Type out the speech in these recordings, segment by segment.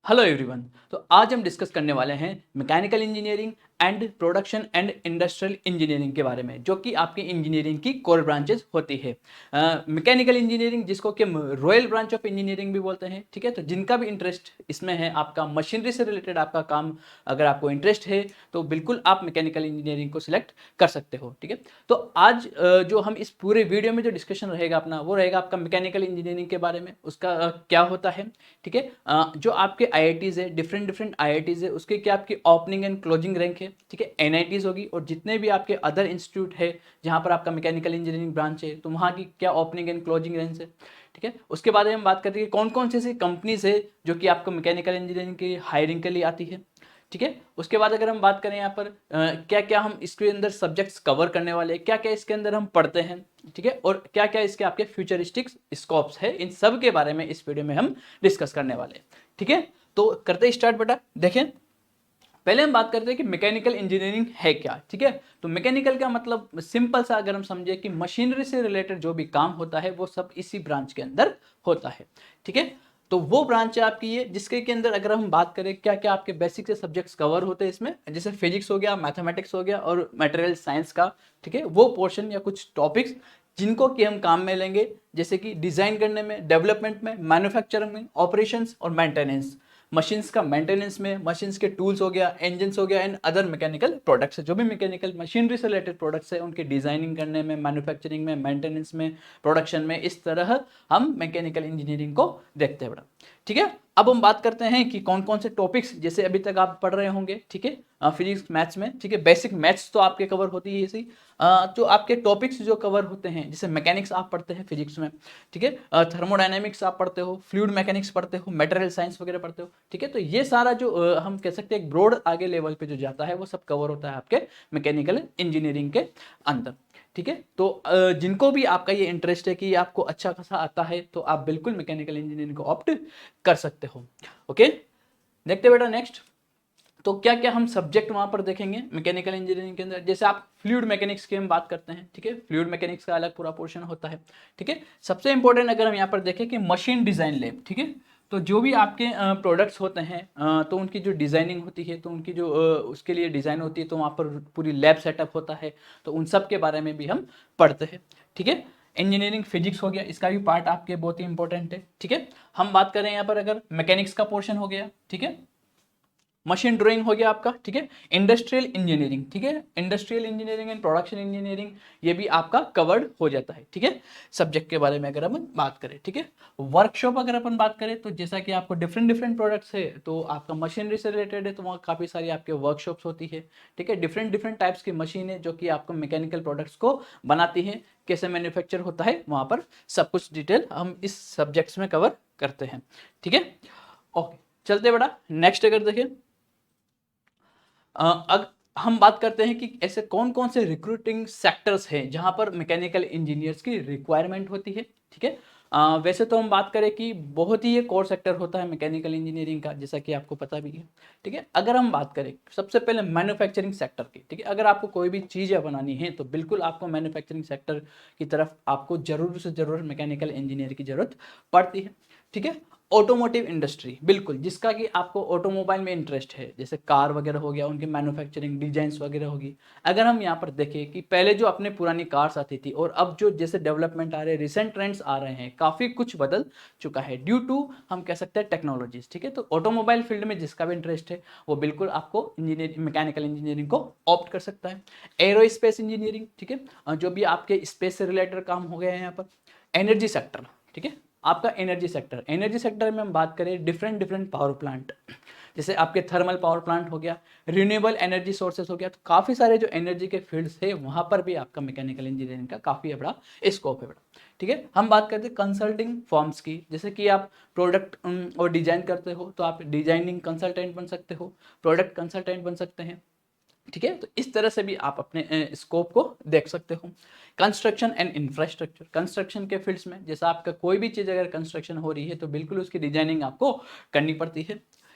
Hello everyone. तो आज हम डिस्कस करने वाले हैं mechanical engineering and production and industrial engineering के बारे में, जो कि आपकी इंजीनियरिंग की कोर ब्रांचेस होती है। मैकेनिकल इंजीनियरिंग जिसको कि रॉयल ब्रांच ऑफ इंजीनियरिंग भी बोलते हैं, ठीक है। तो जिनका भी इंटरेस्ट इसमें है, आपका मशीनरी से रिलेटेड आपका काम अगर आपको इंटरेस्ट है तो बिल्कुल आप मैकेनिकल इंजीनियरिंग को सिलेक्ट कर सकते हो, ठीक है। तो आज जो हम इस पूरे वीडियो में जो डिस्कशन रहेगा अपना, वो रहेगा आपका मैकेनिकल इंजीनियरिंग के बारे में, उसका क्या होता है, ठीक है। जो आपके आईआईटीज है, डिफरेंट आईआईटीज है, उसके क्या आपकी ओपनिंग एंड क्लोजिंग रैंक है, ठीक है। एनआईटीज होगी, और जितने भी आपके अदर इंस्टीट्यूट है जहां पर आपका मैकेनिकल इंजीनियरिंग ब्रांच है, तो वहां की क्या ओपनिंग एंड क्लोजिंग रैंक है, ठीक है। उसके बाद हम बात करते हैं कौन कौन सी ऐसी कंपनीज है जो कि आपको मैकेनिकल इंजीनियरिंग की हायरिंग के लिए आती है, ठीक है। उसके बाद अगर हम बात करें यहाँ पर क्या क्या हम इसके अंदर सब्जेक्ट्स कवर करने वाले हैं, क्या क्या इसके अंदर हम पढ़ते हैं, ठीक है, और क्या क्या इसके आपके फ्यूचरिस्टिक स्कोप्स है, इन सब के बारे में इस वीडियो में हम डिस्कस करने वाले हैं, ठीक है। तो करते स्टार्ट बेटा। देखें, पहले हम बात करते हैं कि मैकेनिकल इंजीनियरिंग है क्या, ठीक है। तो मैकेनिकल का मतलब सिंपल सा अगर हम समझे कि मशीनरी से रिलेटेड जो भी काम होता है वो सब इसी ब्रांच के अंदर होता है, ठीक है। तो वो ब्रांच है आपकी ये, जिसके के अंदर अगर हम बात करें क्या क्या आपके बेसिक से सब्जेक्ट्स कवर होते हैं इसमें, जैसे फिजिक्स हो गया, मैथमेटिक्स हो गया और मटेरियल साइंस का, ठीक है, वो पोर्शन या कुछ टॉपिक्स जिनको कि हम काम में लेंगे, जैसे कि डिजाइन करने में, डेवलपमेंट में, मैन्युफैक्चरिंग में, ऑपरेशंस और मेंटेनेंस, मशीन्स का मेंटेनेंस में, मशीन्स के टूल्स हो गया, इंजन्स हो गया, एंड अदर मैकेनिकल प्रोडक्ट्स है, जो भी मैकेनिकल मशीनरी से रिलेटेड प्रोडक्ट्स है उनकी डिजाइनिंग करने में, मैन्युफैक्चरिंग में, मेंटेनेंस में, प्रोडक्शन में, इस तरह हम मैकेनिकल इंजीनियरिंग को देखते हैं बड़ा, ठीक है। अब हम बात करते हैं कि कौन कौन से टॉपिक्स जैसे अभी तक आप पढ़ रहे होंगे, ठीक है, फिजिक्स मैथ्स में, ठीक है, बेसिक मैथ्स तो आपके कवर होती है इसी। तो आपके टॉपिक्स जो कवर होते हैं, जैसे मैकेनिक्स आप पढ़ते हैं फिजिक्स में, ठीक है, थर्मोडायनेमिक्स आप पढ़ते हो, फ्लूइड मैकेनिक्स पढ़ते हो, मटेरियल साइंस वगैरह पढ़ते हो, ठीक है। तो ये सारा जो हम कह सकते हैं एक ब्रॉड आगे लेवल पे जो जाता है वो सब कवर होता है आपके मैकेनिकल इंजीनियरिंग के अंदर, ठीक है। तो जिनको भी आपका ये इंटरेस्ट है कि आपको अच्छा खासा आता है, तो आप बिल्कुल मैकेनिकल इंजीनियरिंग को ऑप्ट कर सकते हो, ओके। देखते बेटा नेक्स्ट। तो क्या क्या हम सब्जेक्ट वहां पर देखेंगे मैकेनिकल इंजीनियरिंग के अंदर, जैसे आप फ्लूइड मैकेनिक्स की हम बात करते हैं, ठीक है, फ्लूइड मैकेनिक्स का अलग पूरा पोर्शन होता है, ठीक है। सबसे इंपॉर्टेंट अगर हम यहाँ पर देखें कि मशीन डिजाइन लैब, ठीक है। तो जो भी आपके प्रोडक्ट्स होते हैं, तो उनकी जो डिजाइनिंग होती है, तो उनकी जो उसके लिए डिजाइन होती है, तो वहाँ पर पूरी लैब सेटअप होता है, तो उन सब के बारे में भी हम पढ़ते हैं, ठीक है। इंजीनियरिंग फिजिक्स हो गया, इसका भी पार्ट आपके बहुत ही इंपॉर्टेंट है, ठीक है। हम बात करें यहाँ पर अगर मैकेनिक्स का पोर्शन हो गया, ठीक है, मशीन ड्राइंग हो गया आपका, ठीक है। इंडस्ट्रियल इंजीनियरिंग, ठीक है, industrial engineering and production engineering, ये भी आपका कवर्ड हो जाता है, ठीक है, सब्जेक्ट के बारे में अगर हम बात करें, ठीक है। वर्कशॉप अगर अपन बात करें, तो जैसा कि आपको डिफरेंट प्रोडक्ट्स है, तो आपका मशीनरी से रिलेटेड है, तो वहाँ काफ़ी सारी आपके वर्कशॉप्स होती है, ठीक है। डिफरेंट टाइप्स की मशीन है जो कि आपको मैकेनिकल प्रोडक्ट्स को बनाती है, कैसे मैन्युफैक्चर होता है, वहाँ पर सब कुछ डिटेल हम इस सब्जेक्ट्स में कवर करते हैं, ठीक है। ओके, चलते बेटा नेक्स्ट अगर देखें, अब हम बात करते हैं कि ऐसे कौन कौन से रिक्रूटिंग सेक्टर्स हैं जहां पर मैकेनिकल इंजीनियर्स की रिक्वायरमेंट होती है, ठीक है। वैसे तो हम बात करें कि बहुत ही ये कोर सेक्टर होता है मैकेनिकल इंजीनियरिंग का, जैसा कि आपको पता भी है, ठीक है। अगर हम बात करें सबसे पहले मैन्युफैक्चरिंग सेक्टर की, ठीक है, अगर आपको कोई भी चीज़ें बनानी है तो बिल्कुल आपको मैन्युफैक्चरिंग सेक्टर की तरफ आपको जरूर से जरूर मैकेनिकल इंजीनियर की जरूरत पड़ती है, ठीक है। ऑटोमोटिव इंडस्ट्री, बिल्कुल जिसका कि आपको ऑटोमोबाइल में इंटरेस्ट है, जैसे कार वगैरह हो गया, उनकी मैन्युफैक्चरिंग डिजाइंस वगैरह होगी। अगर हम यहाँ पर देखें कि पहले जो अपने पुरानी कार्स आती थी और अब जो जैसे डेवलपमेंट आ रहे हैं, रिसेंट ट्रेंड्स आ रहे हैं, काफ़ी कुछ बदल चुका है ड्यू टू हम कह सकते हैं टेक्नोलॉजीज, ठीक है। तो ऑटोमोबाइल फील्ड में जिसका भी इंटरेस्ट है वो बिल्कुल आपको इंजीनियरिंग मैकेनिकल इंजीनियरिंग को ऑप्ट कर सकता है। एरोस्पेस इंजीनियरिंग, ठीक है, जो भी आपके स्पेस से रिलेटेड काम हो गए हैं यहाँ पर। एनर्जी सेक्टर, ठीक है, आपका एनर्जी सेक्टर में हम बात करें डिफरेंट पावर प्लांट, जैसे आपके थर्मल पावर प्लांट हो गया, रिन्यूएबल एनर्जी सोर्सेस हो गया, तो काफ़ी सारे जो एनर्जी के फील्ड्स है वहाँ पर भी आपका मैकेनिकल इंजीनियरिंग का काफ़ी बड़ा स्कोप है बड़ा, ठीक है। हम बात करते हैं कंसल्टिंग फॉर्म्स की, जैसे कि आप प्रोडक्ट और डिजाइन करते हो तो आप डिजाइनिंग कंसल्टेंट बन सकते हो, प्रोडक्ट कंसल्टेंट बन सकते हैं, ठीक है। तो इस तरह से भी आप अपने स्कोप को देख सकते हो। कंस्ट्रक्शन एंड इंफ्रास्ट्रक्चर, कंस्ट्रक्शन के फील्ड्स में जैसा आपका कोई भी चीज़ अगर कंस्ट्रक्शन हो रही है तो बिल्कुल उसकी डिजाइनिंग आपको करनी पड़ती है,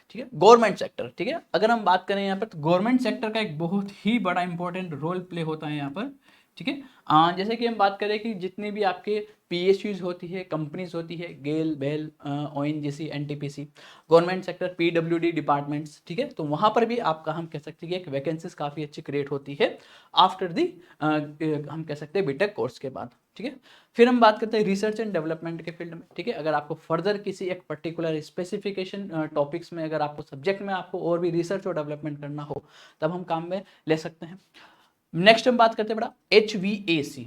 ठीक है। गवर्नमेंट सेक्टर, ठीक है, अगर हम बात करें यहाँ पर तो गवर्नमेंट सेक्टर का एक बहुत ही बड़ा इंपॉर्टेंट रोल प्ले होता है यहाँ पर, ठीक है। जैसे कि हम बात करें कि जितनी भी आपके पीएसयूज होती है, कंपनीज होती है, GAIL, BEL, ONGC, NTPC, government sector, PWD departments, ठीक है, तो वहाँ पर भी आपका हम कह सकते हैं कि एक वैकेंसीज काफ़ी अच्छी क्रिएट होती है आफ्टर दी हम कह सकते हैं बीटेक कोर्स के बाद, ठीक है। फिर हम बात करते हैं रिसर्च एंड डेवलपमेंट के फील्ड में, ठीक है। अगर आपको फर्दर किसी एक पर्टिकुलर स्पेसिफिकेशन टॉपिक्स में, अगर आपको सब्जेक्ट में आपको और भी रिसर्च और डेवलपमेंट करना हो, तब हम काम में ले सकते हैं। नेक्स्ट हम बात करते हैं बड़ा HVAC,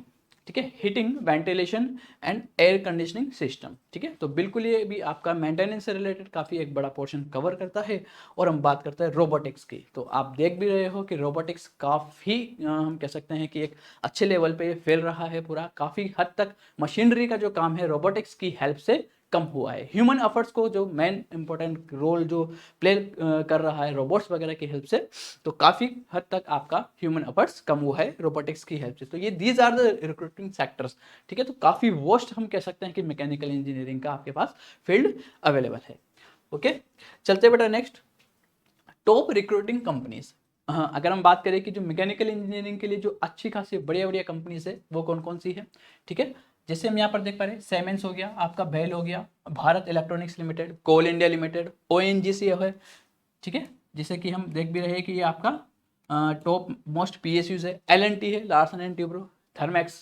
ठीक है, heating, ventilation and air conditioning system, ठीक है। तो बिल्कुल ये भी आपका मेंटेनेंस से रिलेटेड काफ़ी एक बड़ा पोर्शन कवर करता है। और हम बात करते हैं रोबोटिक्स की, तो आप देख भी रहे हो कि रोबोटिक्स काफ़ी हम कह सकते हैं कि एक अच्छे लेवल पे ये फैल रहा है पूरा, काफ़ी हद तक मशीनरी का जो काम है रोबोटिक्स की हेल्प से कम हुआ है। ह्यूमन एफर्ट्स को जो मेन इंपॉर्टेंट रोल जो प्ले कर रहा है रोबोट्स वगैरह की हेल्प से, तो काफ़ी हद तक आपका ह्यूमन एफर्ट्स कम हुआ है रोबोटिक्स की हेल्प से। तो ये these are the recruiting sectors, ठीक है। तो काफ़ी वोस्ट हम कह सकते हैं कि मैकेनिकल इंजीनियरिंग का आपके पास फील्ड अवेलेबल है। ओके, चलते बेटा नेक्स्ट, टॉप रिक्रूटिंग कंपनीज। हाँ, अगर हम बात करें कि जो मैकेनिकल इंजीनियरिंग के लिए जो अच्छी खासी बढ़िया बढ़िया कंपनीज है वो कौन कौन सी है, ठीक है। जैसे हम यहाँ पर देख पा रहे हैं, सेमेंस हो गया, आपका बेल हो गया, भारत इलेक्ट्रॉनिक्स लिमिटेड, कोल इंडिया लिमिटेड, ओएनजीसी है, ठीक है। जैसे कि हम देख भी रहे हैं कि ये आपका टॉप मोस्ट पीएसयूज है, एलएनटी है, Larsen and Toubro, Thermax,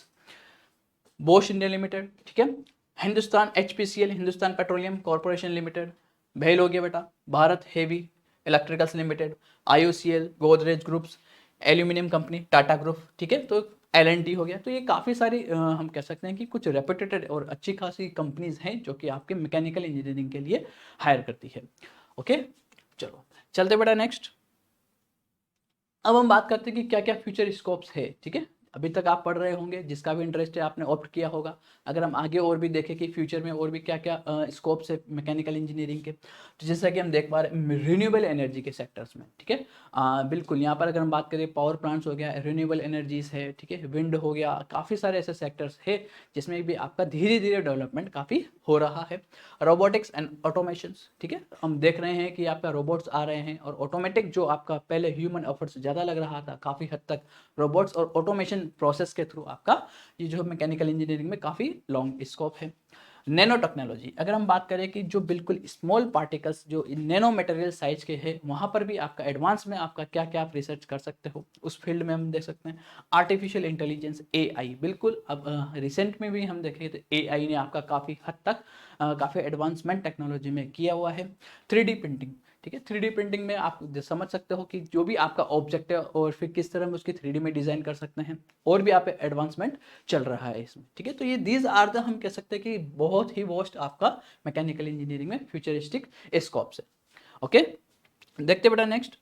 Bose India limited, ठीक है, Hindustan HPCL, Hindustan petroleum corporation limited, भेल हो गया बेटा, Bharat heavy electricals limited, IOCL, Godrej groups, aluminium company, Tata group, ठीक है। तो एलएनटी हो गया। तो ये काफ़ी सारी हम कह सकते हैं कि कुछ रेपुटेटेड और अच्छी खासी कंपनीज हैं जो कि आपके मैकेनिकल इंजीनियरिंग के लिए हायर करती है। ओके, चलो चलते बेटा नेक्स्ट। अब हम बात करते हैं कि क्या क्या फ्यूचर स्कोप्स है, ठीक है। अभी तक आप पढ़ रहे होंगे, जिसका भी इंटरेस्ट है आपने ऑप्ट किया होगा। अगर हम आगे और भी देखें कि फ्यूचर में और भी क्या क्या स्कोप्स है मैकेनिकल इंजीनियरिंग के, तो जैसा कि हम देख पा रहे हैं रिन्यूएबल एनर्जी के सेक्टर्स में, ठीक है। बिल्कुल यहाँ पर अगर हम बात करें, पावर प्लांट्स हो गया, रिन्यूएबल एनर्जीज है, ठीक है, विंड हो गया, काफ़ी सारे ऐसे सेक्टर्स है जिसमें भी आपका धीरे धीरे डेवलपमेंट काफ़ी हो रहा है। रोबोटिक्स एंड ऑटोमेशन, ठीक है, हम देख रहे हैं कि आपका रोबोट्स आ रहे हैं, और ऑटोमेटिक जो आपका पहले ह्यूमन एफर्ट्स ज़्यादा लग रहा था, काफ़ी हद तक रोबोट्स और ऑटोमेशन प्रोसेस के थ्रू आपका ये जो मैकेनिकल इंजीनियरिंग में काफ़ी लॉन्ग स्कोप है। नैनो टेक्नोलॉजी, अगर हम बात करें कि जो बिल्कुल स्मॉल पार्टिकल्स जो नैनो मटेरियल साइज के हैं, वहाँ पर भी आपका एडवांस में आपका क्या क्या आप रिसर्च कर सकते हो, उस फील्ड में हम देख सकते हैं। आर्टिफिशियल इंटेलिजेंस, एआई, बिल्कुल अब रिसेंट में भी हम देखें तो एआई ने आपका काफ़ी हद तक काफ़ी एडवांसमेंट टेक्नोलॉजी में किया हुआ है। 3D प्रिंटिंग, ठीक है, 3D प्रिंटिंग में आप समझ सकते हो कि जो भी आपका ऑब्जेक्ट है और फिर किस तरह में उसकी 3D में डिज़ाइन कर सकते हैं, और भी आप एडवांसमेंट चल रहा है इसमें, ठीक है। तो ये दीज आर द हम कह सकते हैं कि बहुत ही वॉस्ट आपका मैकेनिकल इंजीनियरिंग में फ्यूचरिस्टिक स्कोप्स है। ओके, देखते बेटा नेक्स्ट।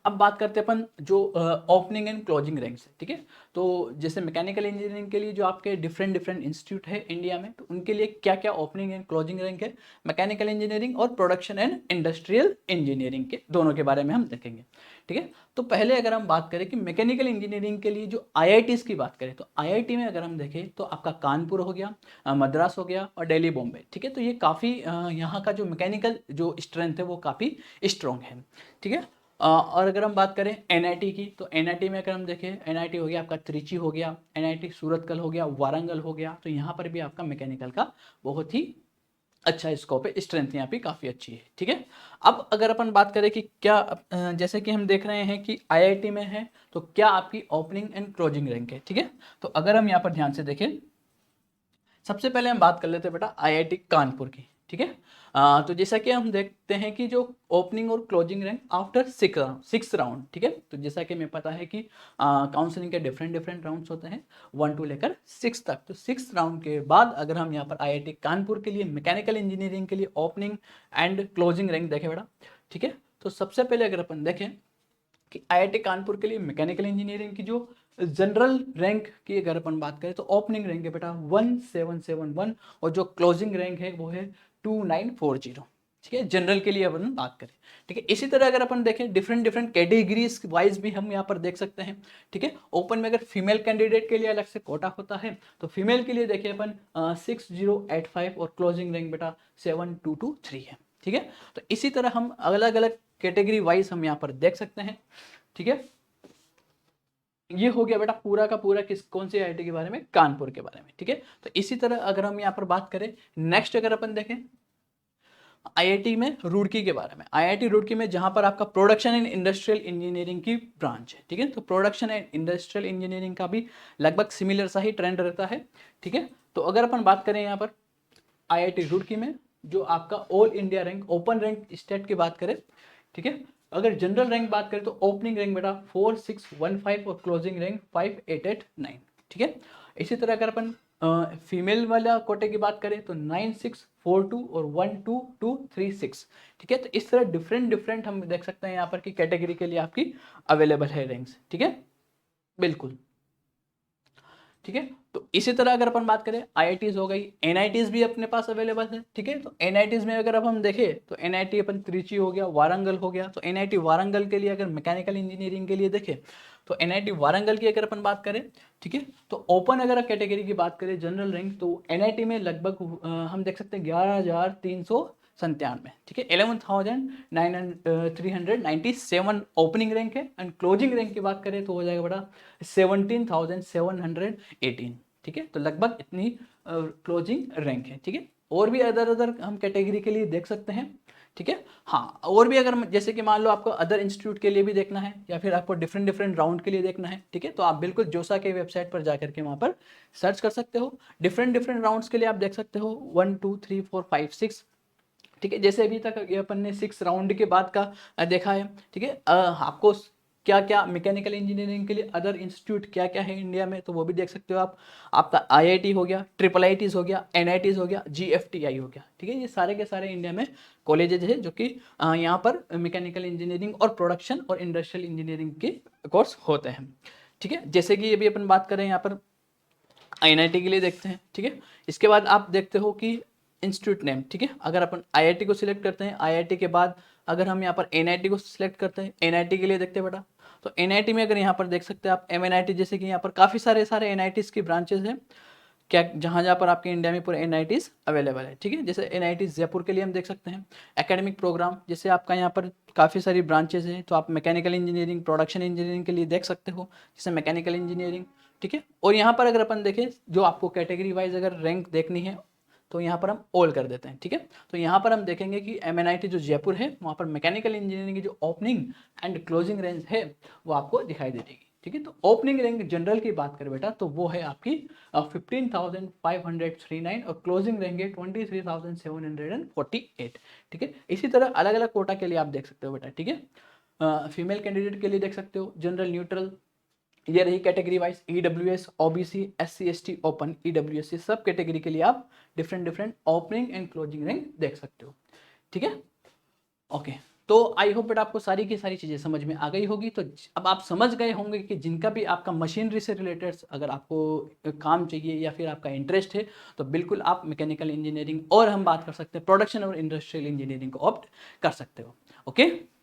अब बात करते हैं अपन जो ओपनिंग एंड क्लोजिंग रैंक्स है, ठीक है। तो जैसे मैकेनिकल इंजीनियरिंग के लिए जो आपके डिफरेंट डिफरेंट इंस्टीट्यूट है इंडिया में, तो उनके लिए क्या क्या ओपनिंग एंड क्लोजिंग रैंक है मैकेनिकल इंजीनियरिंग और प्रोडक्शन एंड इंडस्ट्रियल इंजीनियरिंग के, दोनों के बारे में हम देखेंगे, ठीक है। तो पहले अगर हम बात करें कि मैकेनिकल इंजीनियरिंग के लिए जो आईआईटीज की बात करें, तो आईआईटी में अगर हम देखें तो आपका कानपुर हो गया, मद्रास हो गया, और दिल्ली बॉम्बे, ठीक है। तो ये काफ़ी यहाँ का जो मैकेनिकल जो स्ट्रेंथ है वो काफ़ी स्ट्रॉन्ग है, ठीक है। और अगर हम बात करें एनआईटी की, तो एनआईटी में अगर हम देखें, एनआईटी हो गया आपका त्रिची हो गया, एनआईटी सूरतकल हो गया, वारंगल हो गया, तो यहाँ पर भी आपका मैकेनिकल का बहुत ही अच्छा स्कोप है, स्ट्रेंथ यहाँ पे काफ़ी अच्छी है, ठीक है। अब अगर अपन बात करें कि क्या जैसे कि हम देख रहे हैं कि आईआईटी में है, तो क्या आपकी ओपनिंग एंड क्लोजिंग रैंक है, ठीक है। तो अगर हम यहाँ पर ध्यान से देखें, सबसे पहले हम बात कर लेते हैं बेटा आईआईटी कानपुर की, ठीक है। तो जैसा कि हम देखते हैं कि जो ओपनिंग और closing rank after six round, ठीक है। तो जैसा कि हमें पता है कि काउंसलिंग के डिफरेंट डिफरेंट राउंड्स होते हैं, 1 to लेकर 6 तक। तो 6 राउंड के बाद अगर हम यहाँ पर आईआईटी कानपुर के लिए मैकेनिकल इंजीनियरिंग के लिए ओपनिंग एंड क्लोजिंग रैंक देखें बेटा, ठीक है। तो सबसे पहले अगर अपन देखें कि आईआईटी कानपुर के लिए मैकेनिकल इंजीनियरिंग की जो जनरल रैंक की अगर अपन बात करें, तो ओपनिंग रैंक है बेटा 1771, और जो क्लोजिंग रैंक है वो है 2940, ठीक है, जनरल के लिए अपन बात करें, ठीक है। इसी तरह अगर अपन देखें डिफरेंट डिफरेंट कैटेगरीज वाइज भी हम यहाँ पर देख सकते हैं, ठीक है। ओपन में अगर फीमेल कैंडिडेट के लिए अलग से कोटा होता है, तो फीमेल के लिए देखिए अपन 6085, और क्लोजिंग रैंक बेटा 7223 है, ठीक है। तो इसी तरह हम अलग अलग कैटेगरी वाइज हम यहाँ पर देख सकते हैं, ठीक है। ये हो गया बेटा पूरा का पूरा किस कौन सी आईआईटी के बारे में, कानपुर के बारे में, ठीक है। तो इसी तरह अगर हम यहाँ पर बात करें नेक्स्ट, अगर अपन देखें आईआईटी में रुड़की के बारे में, आईआईटी रुड़की में जहां पर आपका प्रोडक्शन एंड इंडस्ट्रियल इंजीनियरिंग की ब्रांच है, ठीक है। तो प्रोडक्शन एंड इंडस्ट्रियल इंजीनियरिंग का भी लगभग सिमिलर सा ही ट्रेंड रहता है, ठीक है। तो अगर अपन बात करें यहाँ पर आईआईटी रुड़की में जो आपका all India rank, open rank state की बात करें, ठीक है। अगर जनरल रैंक बात करें तो ओपनिंग रैंक बेटा 4615 और क्लोजिंग रैंक 5889, ठीक है। इसी तरह अगर अपन फीमेल वाला कोटे की बात करें तो 9642 और 12236, ठीक है। तो इस तरह डिफरेंट डिफरेंट हम देख सकते हैं यहाँ पर कि कैटेगरी के लिए आपकी अवेलेबल है रैंक्स, ठीक है, बिल्कुल, ठीक है। तो इसी तरह अगर अपन बात करें आईआईटीज हो गई, एनआईटीज भी अपने पास अवेलेबल है, ठीक है। तो एनआईटीज में अगर अब हम देखें तो एनआईटी अपन त्रिची हो गया, वारंगल हो गया। तो एनआईटी वारंगल के लिए अगर मैकेनिकल इंजीनियरिंग के लिए देखें तो एनआईटी वारंगल की अगर अपन बात करें, ठीक है, तो ओपन अगर कैटेगरी की बात करें जनरल रैंक तो एनआईटी में लगभग हम देख सकते हैं 11,397, ठीक है, 11,397 ओपनिंग रैंक है। एंड क्लोजिंग रैंक की बात करें तो हो जाएगा बड़ा 17,718, ठीक है। तो लगभग इतनी क्लोजिंग रैंक है, ठीक है। और भी अदर अदर हम कैटेगरी के लिए देख सकते हैं, ठीक है। हाँ, और भी अगर जैसे कि मान लो आपको अदर इंस्टीट्यूट के लिए भी देखना है या फिर आपको डिफरेंट डिफरेंट राउंड के लिए देखना है, ठीक है, तो आप बिल्कुल जोसा के वेबसाइट पर जाकर के वहाँ पर सर्च कर सकते हो। डिफरेंट डिफरेंट राउंड्स के लिए आप देख सकते हो 1 2 3 4 5 6, ठीक है। जैसे अभी तक ये अपन ने 6 राउंड के बाद का देखा है, ठीक है। आपको क्या क्या मैकेनिकल इंजीनियरिंग के लिए अदर इंस्टीट्यूट क्या क्या है इंडिया में, तो वो भी देख सकते हो आप। आपका आईआईटी हो गया, ट्रिपल आईटीज हो गया, एनआईटीज हो गया, जीएफटीआई हो गया, ठीक है। ये सारे के सारे इंडिया में कॉलेजेज है जो कि यहाँ पर मैकेनिकल इंजीनियरिंग और प्रोडक्शन और इंडस्ट्रियल इंजीनियरिंग के कोर्स होते हैं, ठीक है। जैसे कि अभी अपन बात करें यहाँ पर आईआईटी के लिए देखते हैं, ठीक है। इसके बाद आप देखते हो कि इंस्टीट्यूट नेम, ठीक है। अगर अपन आईआईटी को सिलेक्ट करते हैं, आईआईटी के बाद अगर हम यहाँ पर एनआईटी को सिलेक्ट करते हैं, एनआईटी के लिए देखते हैं बेटा, तो एनआईटी में अगर यहाँ पर देख सकते हैं आप एमएनआईटी, जैसे कि यहाँ पर काफ़ी सारे एनआईटीज़ की ब्रांचेस हैं क्या, जहाँ जहाँ पर आपके इंडिया में पूरे एनआईटीज़ अवेलेबल है, ठीक है। जैसे एनआईटी जयपुर के लिए हम देख सकते हैं एकेडमिक प्रोग्राम, जैसे आपका यहाँ पर काफ़ी सारी ब्रांचेस हैं, तो आप मैकेनिकल इंजीनियरिंग, प्रोडक्शन इंजीनियरिंग के लिए देख सकते हो, जैसे मैकेनिकल इंजीनियरिंग, ठीक है। और यहाँ पर अगर अपन देखें जो आपको कैटेगरी वाइज अगर रैंक देखनी है तो यहाँ पर हम ऑल कर देते हैं, ठीक है। तो यहाँ पर हम देखेंगे कि एमएनआईटी जो जयपुर है वहाँ पर मैकेनिकल इंजीनियरिंग की जो ओपनिंग एंड क्लोजिंग रेंज है वो आपको दिखाई दे देगी, ठीक है। तो ओपनिंग रैंक जनरल की बात करें बेटा तो वो है आपकी 15,539 और क्लोजिंग रैंक है 23,748, ठीक है। इसी तरह अलग अलग कोटा के लिए आप देख सकते हो बेटा, ठीक है। फीमेल कैंडिडेट के लिए देख सकते हो जनरल, न्यूट्रल, ये रही category wise, EWS, OBC, SC ST, open, EWS, सब कैटेगरी के लिए आप different different opening and closing rank देख सकते हो, ठीक है। ओके, तो आई होप बेटा आपको सारी की सारी चीज़ें समझ में आ गई होगी। तो अब आप समझ गए होंगे कि जिनका भी आपका मशीनरी से रिलेटेड अगर आपको काम चाहिए या फिर आपका इंटरेस्ट है तो बिल्कुल आप मैकेनिकल इंजीनियरिंग और हम बात कर सकते हैं प्रोडक्शन और इंडस्ट्रियल इंजीनियरिंग को ऑप्ट कर सकते हो। ओके।